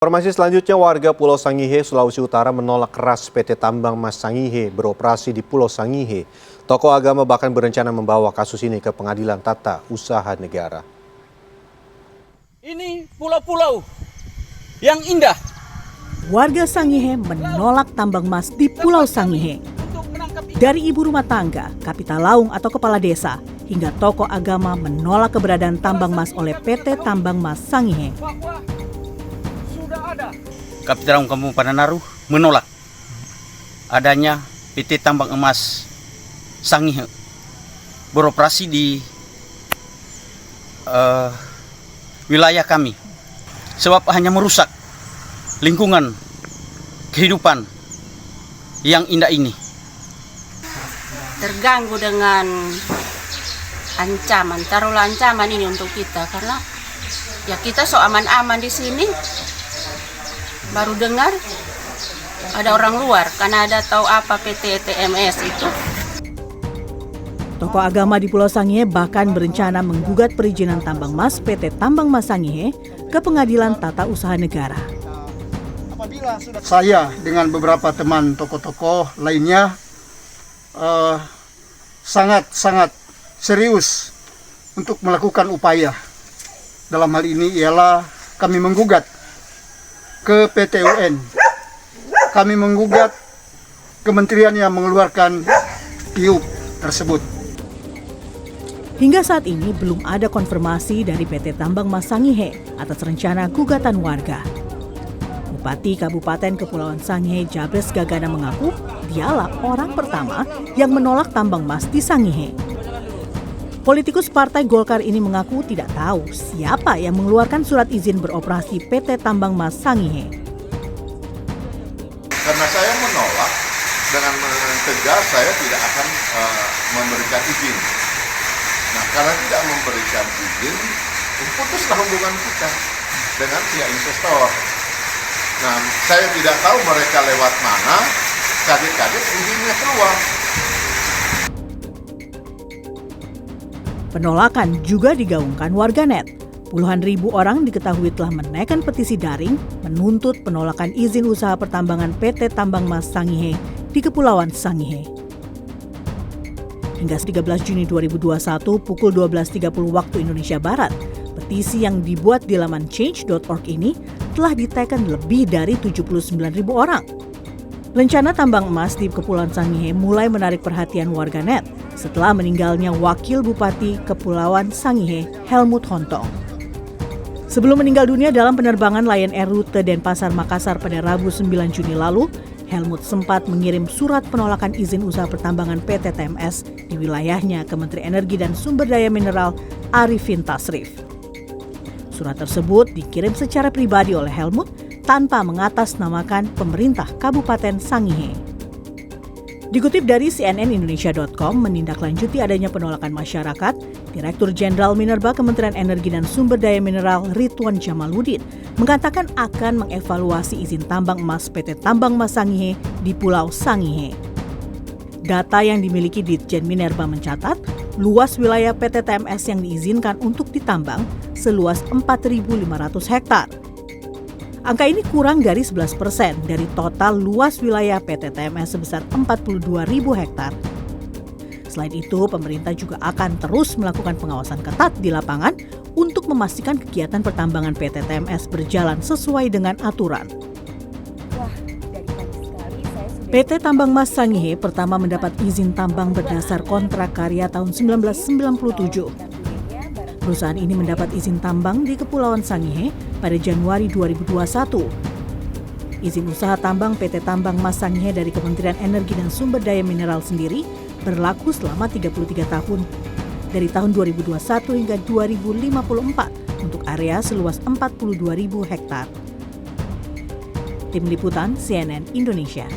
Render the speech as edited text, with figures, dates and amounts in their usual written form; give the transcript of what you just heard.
Informasi selanjutnya, warga Pulau Sangihe, Sulawesi Utara menolak keras PT Tambang Mas Sangihe beroperasi di Pulau Sangihe. Tokoh agama bahkan berencana membawa kasus ini ke Pengadilan Tata Usaha Negara. Ini pulau-pulau yang indah. Warga Sangihe menolak tambang emas di Pulau Sangihe. Dari ibu rumah tangga, kapita laung atau kepala desa, hingga tokoh agama menolak keberadaan tambang emas oleh PT Tambang Mas Sangihe. Kapita Laung Kampung Pananaru menolak adanya PT Tambang Emas Sangihe beroperasi di wilayah kami, sebab hanya merusak lingkungan kehidupan yang indah ini. Terganggu dengan ancaman, taruhlah ancaman ini untuk kita, karena ya kita so aman-aman di sini. Baru dengar ada orang luar, karena ada tahu apa PT TMS itu. Tokoh agama di Pulau Sangihe bahkan berencana menggugat perizinan tambang emas PT Tambang Mas Sangihe ke Pengadilan Tata Usaha Negara. Saya dengan beberapa teman tokoh-tokoh lainnya sangat serius untuk melakukan upaya. Dalam hal ini ialah kami menggugat ke PT UN. Kami menggugat kementerian yang mengeluarkan IUP tersebut. Hingga saat ini belum ada konfirmasi dari PT Tambang Mas Sangihe atas rencana gugatan warga. Bupati Kabupaten Kepulauan Sangihe Jabres Gagana mengaku dialah orang pertama yang menolak tambang emas di Sangihe. Politikus Partai Golkar ini mengaku tidak tahu siapa yang mengeluarkan surat izin beroperasi PT Tambang Mas Sangihe. Karena saya menolak, dengan tegas saya tidak akan memberikan izin. Nah, karena tidak memberikan izin, putuslah hubungan kita dengan pihak investor. Nah, saya tidak tahu mereka lewat mana, kaget-kaget izinnya keluar. Penolakan juga digaungkan warganet. Puluhan ribu orang diketahui telah menaikkan petisi daring menuntut penolakan izin usaha pertambangan PT Tambang Mas Sangihe di Kepulauan Sangihe. Hingga 13 Juni 2021 pukul 12.30 waktu Indonesia Barat, petisi yang dibuat di laman change.org ini telah diteken lebih dari 79.000 orang. Rencana tambang emas di Kepulauan Sangihe mulai menarik perhatian warganet setelah meninggalnya Wakil Bupati Kepulauan Sangihe, Helmut Hontong. Sebelum meninggal dunia dalam penerbangan Lion Air rute Denpasar Makassar pada Rabu 9 Juni lalu, Helmut sempat mengirim surat penolakan izin usaha pertambangan PT TMS di wilayahnya ke Menteri Energi dan Sumber Daya Mineral Arifin Tasrif. Surat tersebut dikirim secara pribadi oleh Helmut tanpa mengatasnamakan pemerintah Kabupaten Sangihe. Dikutip dari cnnindonesia.com, menindaklanjuti adanya penolakan masyarakat, Direktur Jenderal Minerba Kementerian Energi dan Sumber Daya Mineral Ridwan Jamaluddin mengatakan akan mengevaluasi izin tambang emas PT Tambang Mas Sangihe di Pulau Sangihe. Data yang dimiliki Ditjen Minerba mencatat, luas wilayah PT TMS yang diizinkan untuk ditambang seluas 4.500 hektar. Angka ini kurang dari 11% dari total luas wilayah PT TMS sebesar 42.000 hektar. Selain itu, pemerintah juga akan terus melakukan pengawasan ketat di lapangan untuk memastikan kegiatan pertambangan PT TMS berjalan sesuai dengan aturan. PT Tambang Mas Sangihe pertama mendapat izin tambang berdasar kontrak karya tahun 1997. Perusahaan ini mendapat izin tambang di Kepulauan Sangihe pada Januari 2021. Izin usaha tambang PT Tambang Mas Sangihe dari Kementerian Energi dan Sumber Daya Mineral sendiri berlaku selama 33 tahun, dari tahun 2021 hingga 2054 untuk area seluas 42.000 hektar. Tim Liputan CNN Indonesia.